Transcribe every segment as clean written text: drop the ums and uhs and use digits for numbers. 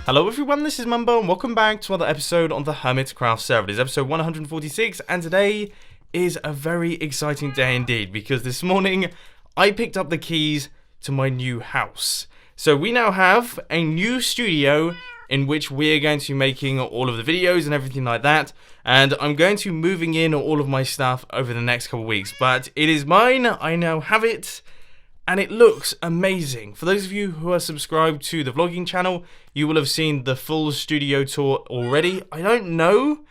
Hello everyone, this is Mumbo and welcome back to another episode on the Hermitcraft server. It is episode 146 and today is a very exciting day indeed because this morning I picked up the keys to my new house. So we now have a new studio in which we are going to be making all of the videos and everything like that, and I'm going to be moving in all of my stuff over the next couple of weeks, but it is mine, I now have it. And it looks amazing. For those of you who are subscribed to the vlogging channel, you will have seen the full studio tour already. I don't know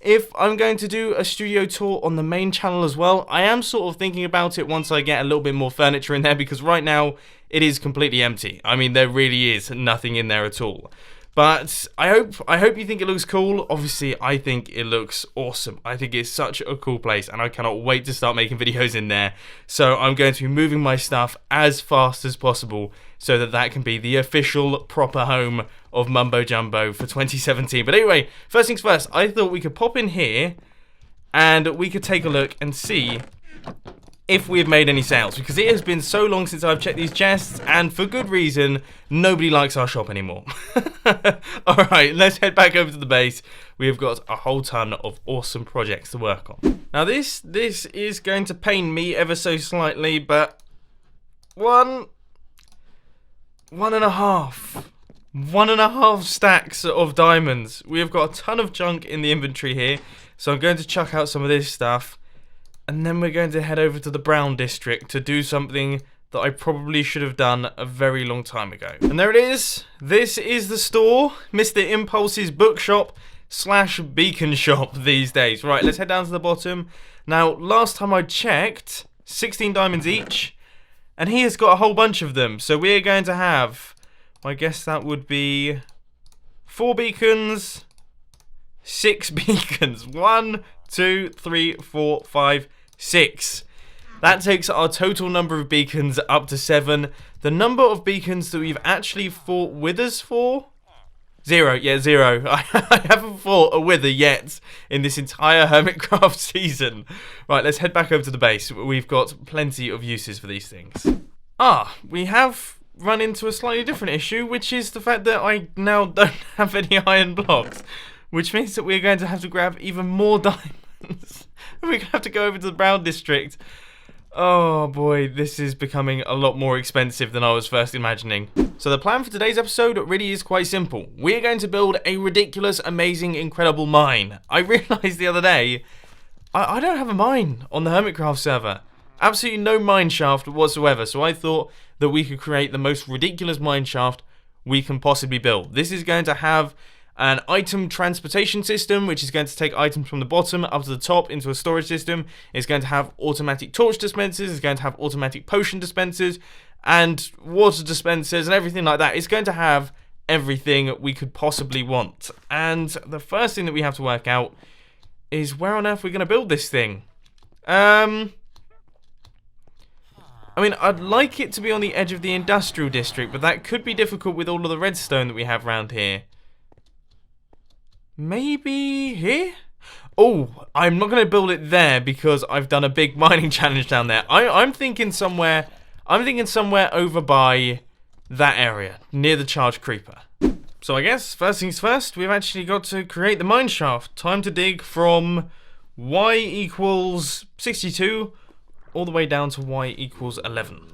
if I'm going to do a studio tour on the main channel as well. I am sort of thinking about it once I get a little bit more furniture in there, because right now it is completely empty. I mean, there really is nothing in there at all. But I hope you think it looks cool. Obviously, I think it looks awesome. I think it's such a cool place, and I cannot wait to start making videos in there. So I'm going to be moving my stuff as fast as possible so that that can be the official proper home of Mumbo Jumbo for 2017. But anyway, first things first, I thought we could pop in here and we could take a look and see if we have made any sales, because it has been so long since I've checked these chests, and for good reason. Nobody likes our shop anymore. Alright, let's head back over to the base. We have got a whole ton of awesome projects to work on. Now this is going to pain me ever so slightly, but one and a half stacks of diamonds. We have got a ton of junk in the inventory here, so I'm going to chuck out some of this stuff. And then we're going to head over to the Brown District to do something that I probably should have done a very long time ago. And there it is. This is the store. Mr. Impulse's bookshop / beacon shop these days. Right, let's head down to the bottom. Now, last time I checked, 16 diamonds each. And he has got a whole bunch of them. So we're going to have, I guess that would be 4 beacons, 6 beacons. 1, 2, 3, 4, 5, 6. That takes our total number of beacons up to 7. The number of beacons that we've actually fought withers for? 0. Yeah, 0. I haven't fought a wither yet in this entire Hermitcraft season. Right, let's head back over to the base. We've got plenty of uses for these things. We have run into a slightly different issue, which is the fact that I now don't have any iron blocks, which means that we're going to have to grab even more diamonds. We're going to have to go over to the Brown District. Oh boy, this is becoming a lot more expensive than I was first imagining. So the plan for today's episode really is quite simple. We're going to build a ridiculous, amazing, incredible mine. I realised the other day, I don't have a mine on the Hermitcraft server. Absolutely no mineshaft whatsoever. So I thought that we could create the most ridiculous mineshaft we can possibly build. This is going to have an item transportation system, which is going to take items from the bottom up to the top into a storage system. It's going to have automatic torch dispensers. It's going to have automatic potion dispensers and water dispensers and everything like that. It's going to have everything we could possibly want. And the first thing that we have to work out is where on earth we're going to build this thing. I mean, I'd like it to be on the edge of the industrial district, but that could be difficult with all of the redstone that we have around here. Maybe here? Oh, I'm not going to build it there because I've done a big mining challenge down there. I'm thinking somewhere over by that area, near the charged creeper. So I guess, first things first, we've actually got to create the mine shaft. Time to dig from y equals 62 all the way down to y equals 11.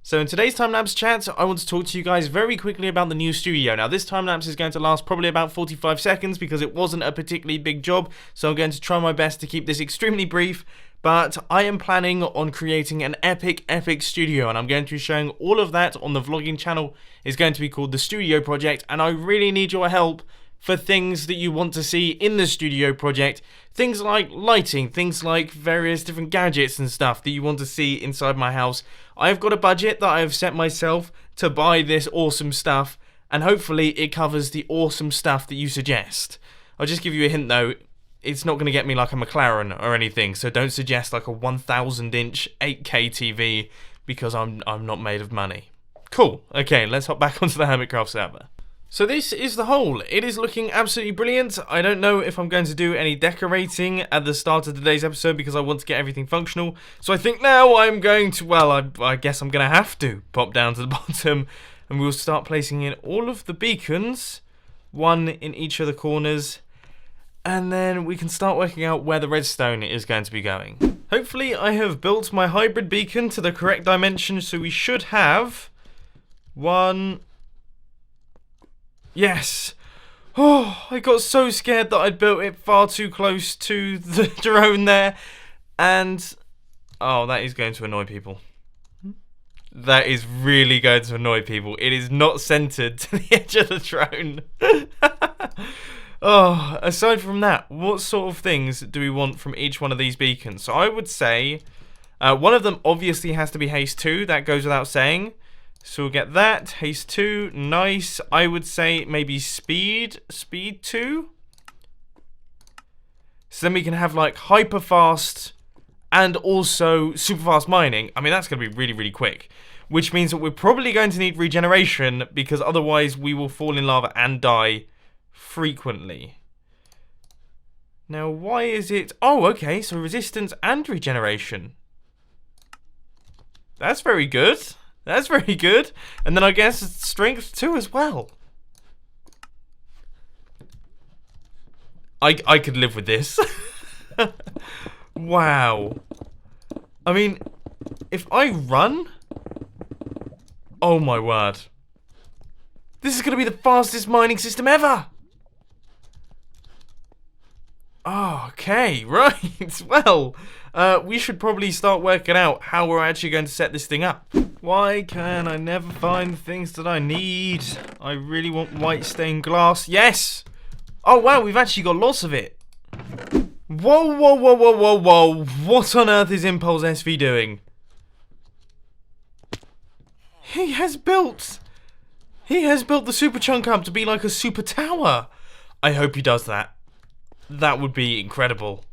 So in today's time-lapse chat, I want to talk to you guys very quickly about the new studio. Now this time-lapse is going to last probably about 45 seconds because it wasn't a particularly big job, so I'm going to try my best to keep this extremely brief, but I am planning on creating an epic studio, and I'm going to be showing all of that on the vlogging channel. It's going to be called the Studio Project, and I really need your help for things that you want to see in the studio project. Things like lighting, things like various different gadgets and stuff that you want to see inside my house. I've got a budget that I have set myself to buy this awesome stuff, and hopefully it covers the awesome stuff that you suggest. I'll just give you a hint though, it's not going to get me like a McLaren or anything, so don't suggest like a 1000-inch 8K TV because I'm not made of money. Cool, okay, let's hop back onto the Hermitcraft server. So this is the hole. It is looking absolutely brilliant. I don't know if I'm going to do any decorating at the start of today's episode because I want to get everything functional. So I think now I'm going to, well, I guess I'm going to have to pop down to the bottom and we'll start placing in all of the beacons 1 in each of the corners. And then we can start working out where the redstone is going to be going. Hopefully I have built my hybrid beacon to the correct dimension, so we should have 1. Yes! Oh, I got so scared that I'd built it far too close to the drone there. And, oh, that is going to annoy people. That is really going to annoy people. It is not centered to the edge of the drone. Oh, aside from that, what sort of things do we want from each one of these beacons? So I would say one of them obviously has to be haste 2. That goes without saying. So we'll get that. Haste 2. Nice. I would say maybe speed 2. So then we can have like hyper fast and also super fast mining. I mean, that's going to be really, really quick. Which means that we're probably going to need regeneration, because otherwise we will fall in lava and die frequently. Now, why is it... Oh, okay, so resistance and regeneration. That's very good. That's very good. And then I guess strength too as well. I could live with this. Wow. I mean, if I run... Oh my word. This is going to be the fastest mining system ever. Okay, right. Well, we should probably start working out how we're actually going to set this thing up. Why can I never find the things that I need? I really want white stained glass. Yes! Oh wow, we've actually got lots of it. Whoa, whoa, whoa, whoa, whoa, whoa. What on earth is Impulse SV doing? He has built the super chunk up to be like a super tower. I hope he does that. That would be incredible.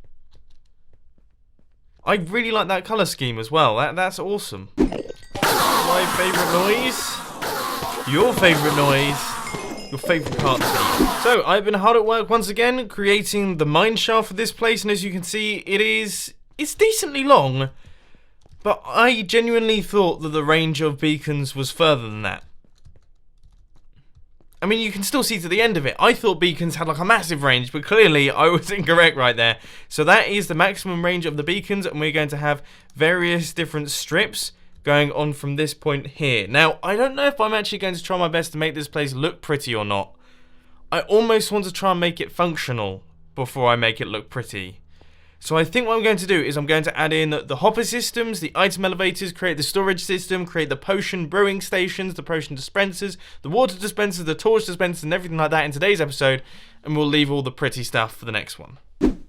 I really like that colour scheme as well. That's awesome. My favourite noise. Your favourite noise. Your favourite part to me. So, I've been hard at work once again, creating the Mineshaft for this place, and as you can see, it's decently long, but I genuinely thought that the range of beacons was further than that. I mean, you can still see to the end of it. I thought beacons had like a massive range, but clearly I was incorrect right there. So that is the maximum range of the beacons, and we're going to have various different strips going on from this point here. Now, I don't know if I'm actually going to try my best to make this place look pretty or not. I almost want to try and make it functional before I make it look pretty. So I think what I'm going to do is I'm going to add in the hopper systems, the item elevators, create the storage system, create the potion brewing stations, the potion dispensers, the water dispensers, the torch dispensers, and everything like that in today's episode, and we'll leave all the pretty stuff for the next one.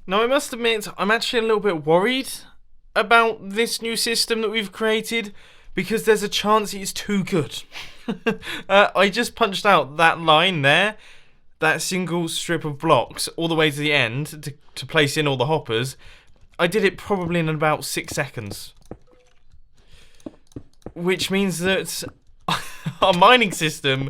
Now, I must admit, I'm actually a little bit worried about this new system that we've created, because there's a chance it's too good. I just punched out that line there, that single strip of blocks all the way to the end to place in all the hoppers. I did it probably in about 6 seconds, which means that our mining system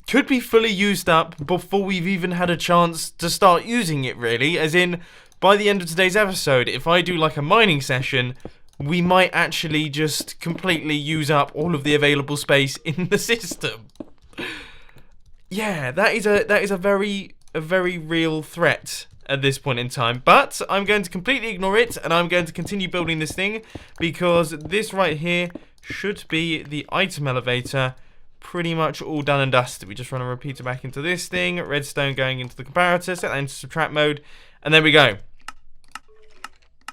could be fully used up before we've even had a chance to start using it, really. As in, by the end of today's episode, if I do like a mining session, we might actually just completely use up all of the available space in the system. Yeah, that is a very real threat at this point in time. But I'm going to completely ignore it, and I'm going to continue building this thing, because this right here should be the item elevator, pretty much all done and dusted. We just run a repeater back into this thing, redstone going into the comparator, set that into subtract mode, and there we go.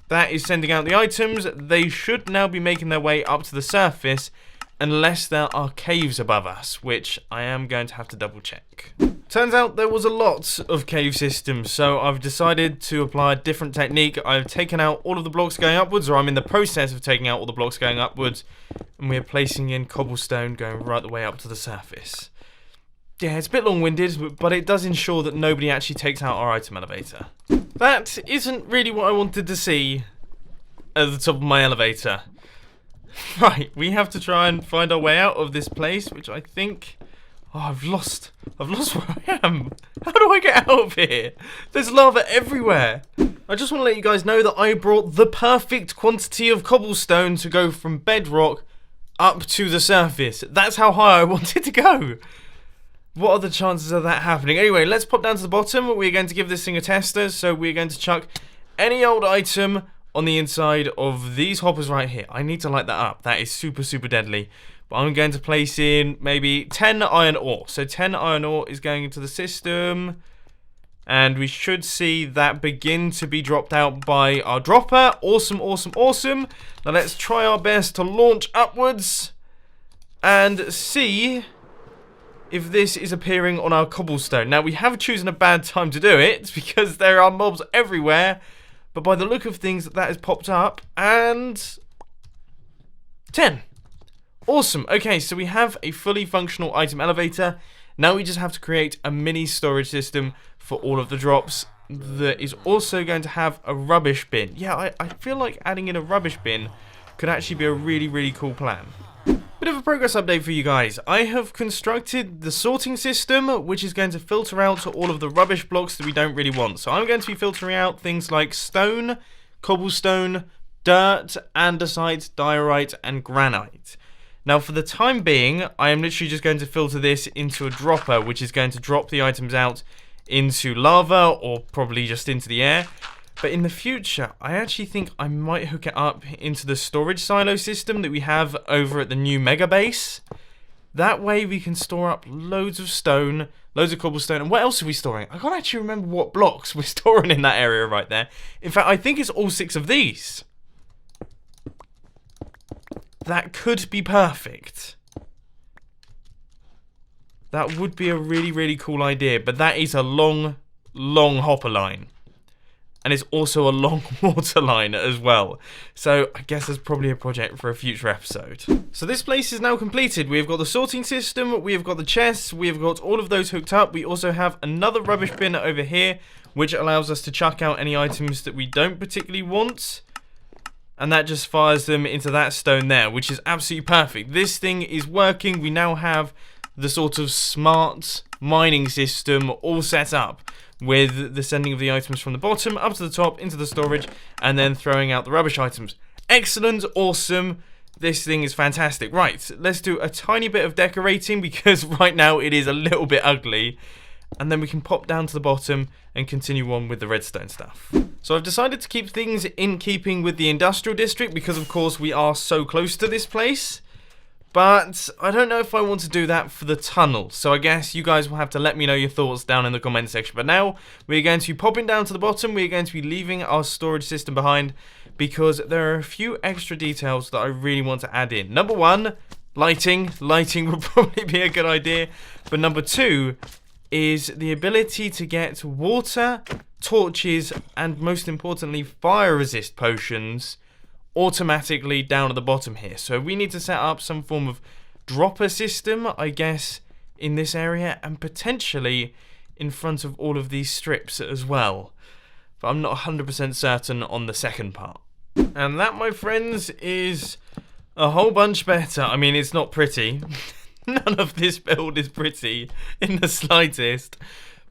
That is sending out the items. They should now be making their way up to the surface, unless there are caves above us, which I am going to have to double check. Turns out there was a lot of cave systems, so I've decided to apply a different technique. I've taken out all of the blocks going upwards, or I'm in the process of taking out all the blocks going upwards, and we're placing in cobblestone going right the way up to the surface. Yeah, it's a bit long-winded, but it does ensure that nobody actually takes out our item elevator. That isn't really what I wanted to see at the top of my elevator. Right, we have to try and find our way out of this place, which I think... Oh, I've lost where I am. How do I get out of here? There's lava everywhere. I just want to let you guys know that I brought the perfect quantity of cobblestone to go from bedrock up to the surface. That's how high I wanted to go. What are the chances of that happening? Anyway, let's pop down to the bottom. We're going to give this thing a tester. So we're going to chuck any old item on the inside of these hoppers right here. I need to light that up. That is super, super deadly. But I'm going to place in maybe 10 iron ore. So 10 iron ore is going into the system. And we should see that begin to be dropped out by our dropper. Awesome, awesome, awesome. Now let's try our best to launch upwards and see if this is appearing on our cobblestone. Now we have chosen a bad time to do it because there are mobs everywhere. But by the look of things, that has popped up. And 10. Awesome. Okay, so we have a fully functional item elevator. Now we just have to create a mini storage system for all of the drops that is also going to have a rubbish bin. Yeah, I feel like adding in a rubbish bin could actually be a really, really cool plan. Bit of a progress update for you guys. I have constructed the sorting system, which is going to filter out all of the rubbish blocks that we don't really want. So I'm going to be filtering out things like stone, cobblestone, dirt, andesite, diorite, and granite. Now for the time being, I am literally just going to filter this into a dropper, which is going to drop the items out into lava or probably just into the air. But in the future, I actually think I might hook it up into the storage silo system that we have over at the new mega base. That way we can store up loads of stone, loads of cobblestone, and what else are we storing? I can't actually remember what blocks we're storing in that area right there. In fact, I think it's all 6 of these. That could be perfect. That would be a really, really cool idea, but that is a long, long hopper line. And it's also a long water line as well. So I guess that's probably a project for a future episode. So this place is now completed. We have got the sorting system, we have got the chests, we have got all of those hooked up. We also have another rubbish bin over here, which allows us to chuck out any items that we don't particularly want. And that just fires them into that stone there, which is absolutely perfect. This thing is working. We now have the sort of smart mining system all set up, with the sending of the items from the bottom up to the top into the storage and then throwing out the rubbish items. Excellent, awesome. This thing is fantastic. Right, let's do a tiny bit of decorating because right now it is a little bit ugly. And then we can pop down to the bottom and continue on with the redstone stuff. So I've decided to keep things in keeping with the industrial district because of course we are so close to this place. But I don't know if I want to do that for the tunnel. So I guess you guys will have to let me know your thoughts down in the comment section. But now we're going to be popping down to the bottom. We're going to be leaving our storage system behind because there are a few extra details that I really want to add in. Number 1, lighting. Lighting would probably be a good idea. But number 2 is the ability to get water, torches, and most importantly, fire resist potions automatically down at the bottom here. So we need to set up some form of dropper system, I guess, in this area and potentially in front of all of these strips as well. But I'm not 100% certain on the second part. And that, my friends, is a whole bunch better. I mean, it's not pretty. None of this build is pretty in the slightest.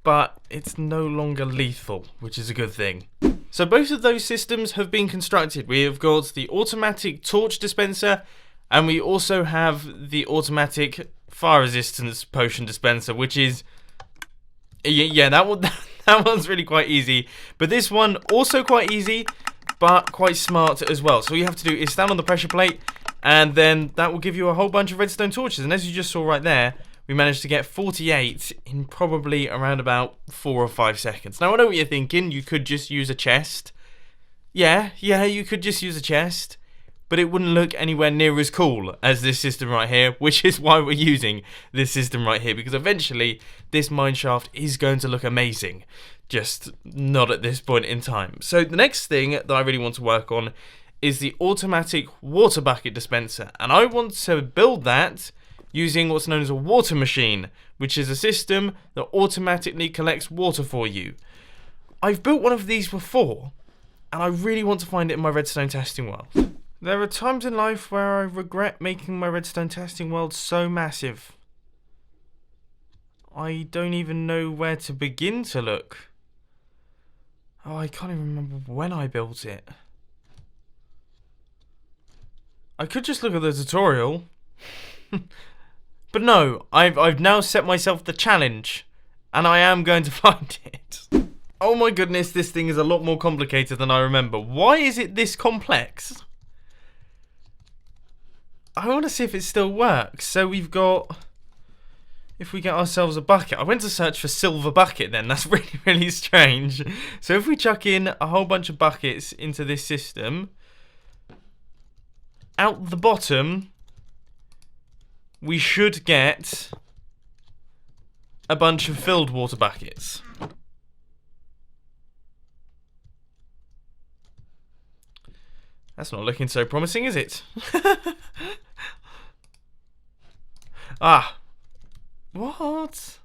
But it's no longer lethal, which is a good thing. So both of those systems have been constructed. We have got the automatic torch dispenser, and we also have the automatic fire resistance potion dispenser, which is, yeah, that one's really quite easy. But this one also quite easy, but quite smart as well. So all you have to do is stand on the pressure plate, and then that will give you a whole bunch of redstone torches. And as you just saw right there, we managed to get 48 in probably around about 4 or 5 seconds. Now, I know what you're thinking. You could just use a chest. Yeah, you could just use a chest. But it wouldn't look anywhere near as cool as this system right here, which is why we're using this system right here. Because eventually, this mineshaft is going to look amazing. Just not at this point in time. So the next thing that I really want to work on is the automatic water bucket dispenser. And I want to build that using what's known as a water machine, which is a system that automatically collects water for you. I've built one of these before, and I really want to find it in my redstone testing world. There are times in life where I regret making my redstone testing world so massive. I don't even know where to begin to look. Oh, I can't even remember when I built it. I could just look at the tutorial. But no, I've now set myself the challenge, and I am going to find it. Oh my goodness, this thing is a lot more complicated than I remember. Why is it this complex? I want to see if it still works. So we've got... If we get ourselves a bucket. I went to search for silver bucket then. That's really, really strange. So if we chuck in a whole bunch of buckets into this system, out the bottom, we should get a bunch of filled water buckets. That's not looking so promising, is it? Ah. What?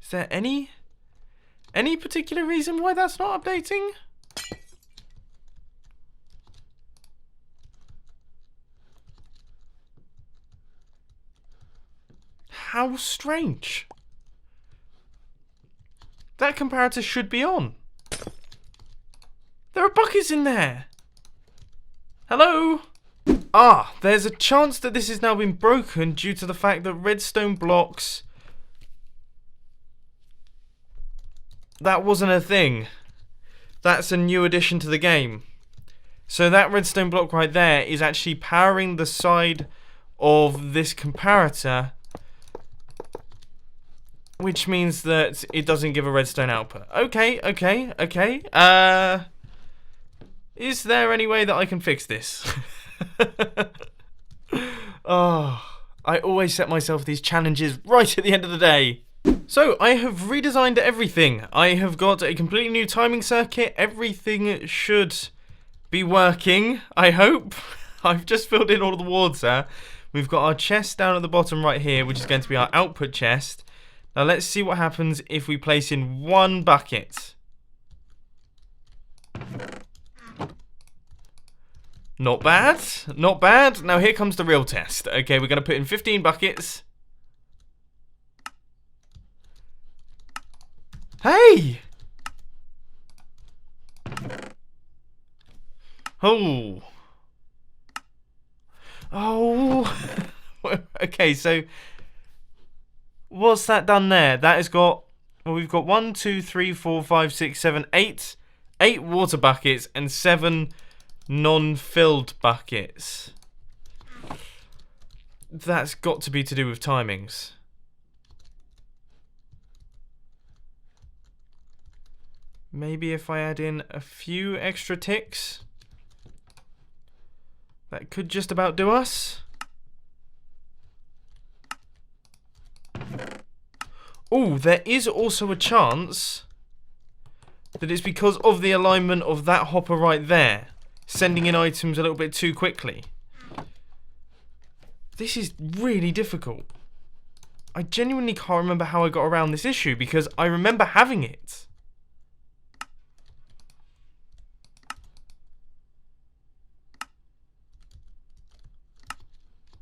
Is there any particular reason why that's not updating? How strange. That comparator should be on. There are buckets in there. Hello? Ah, there's a chance that this has now been broken due to the fact that redstone blocks... That wasn't a thing. That's a new addition to the game. So that redstone block right there is actually powering the side of this comparator, which means that it doesn't give a redstone output. Okay. Is there any way that I can fix this? Oh, I always set myself these challenges right at the end of the day. So, I have redesigned everything. I have got a completely new timing circuit. Everything should be working, I hope. I've just filled in all of the water. We've got our chest down at the bottom right here, which is going to be our output chest. Now, let's see what happens if we place in one bucket. Not bad, not bad. Now here comes the real test. Okay, we're going to put in 15 buckets. Hey! Oh. Oh. Okay, so what's that done there? That has got, well, we've got 1, 2, 3, 4, 5, 6, 7, 8. 8 water buckets and 7 non-filled buckets. That's got to be to do with timings. Maybe if I add in a few extra ticks, that could just about do us. Oh, there is also a chance that it's because of the alignment of that hopper right there, sending in items a little bit too quickly. This is really difficult. I genuinely can't remember how I got around this issue because I remember having it.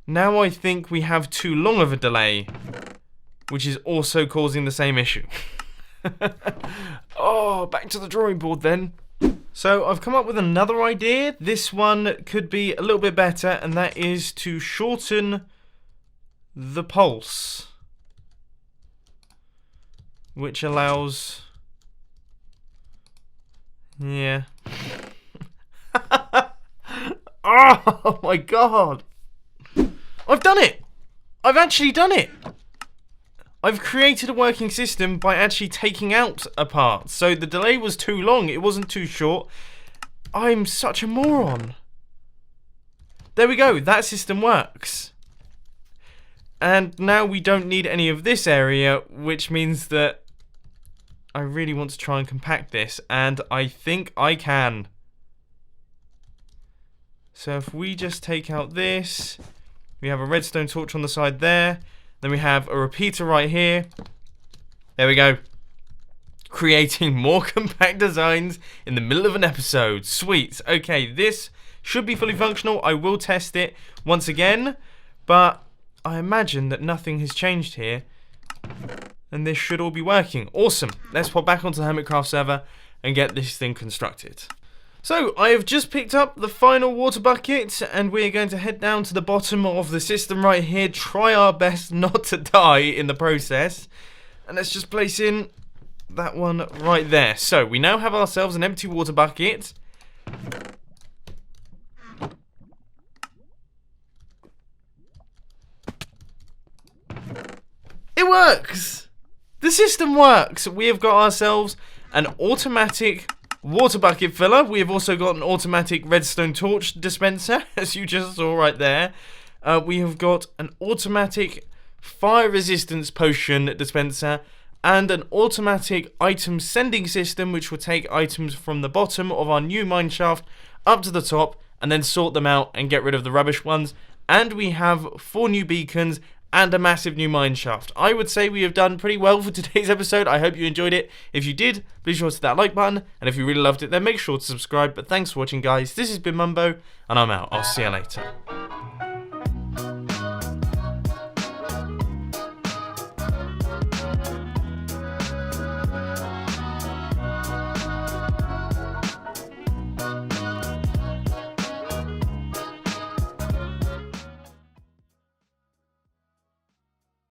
Now I think we have too long of a delay, which is also causing the same issue. Oh, back to the drawing board then. So I've come up with another idea. This one could be a little bit better, and that is to shorten the pulse, which allows... Yeah. Oh my god! I've done it! I've actually done it! I've created a working system by actually taking out a part. So the delay was too long, it wasn't too short. I'm such a moron. There we go, that system works. And now we don't need any of this area, which means that I really want to try and compact this, and I think I can. So if we just take out this, we have a redstone torch on the side there. Then we have a repeater right here. There we go. Creating more compact designs in the middle of an episode. Sweet. Okay, this should be fully functional. I will test it once again, but I imagine that nothing has changed here, and this should all be working. Awesome. Let's pop back onto the Hermitcraft server and get this thing constructed. So, I have just picked up the final water bucket, and we're going to head down to the bottom of the system right here, try our best not to die in the process, and let's just place in that one right there. So, we now have ourselves an empty water bucket. It works! The system works! We have got ourselves an automatic water bucket filler. We have also got an automatic redstone torch dispenser, as you just saw right there. We have got an automatic fire resistance potion dispenser and an automatic item sending system, which will take items from the bottom of our new mineshaft up to the top and then sort them out and get rid of the rubbish ones. And we have 4 new beacons and a massive new mineshaft. I would say we have done pretty well for today's episode. I hope you enjoyed it. If you did, please sure to hit that like button, and if you really loved it, then make sure to subscribe. But thanks for watching, guys. This has been Mumbo, and I'm out. I'll see you later.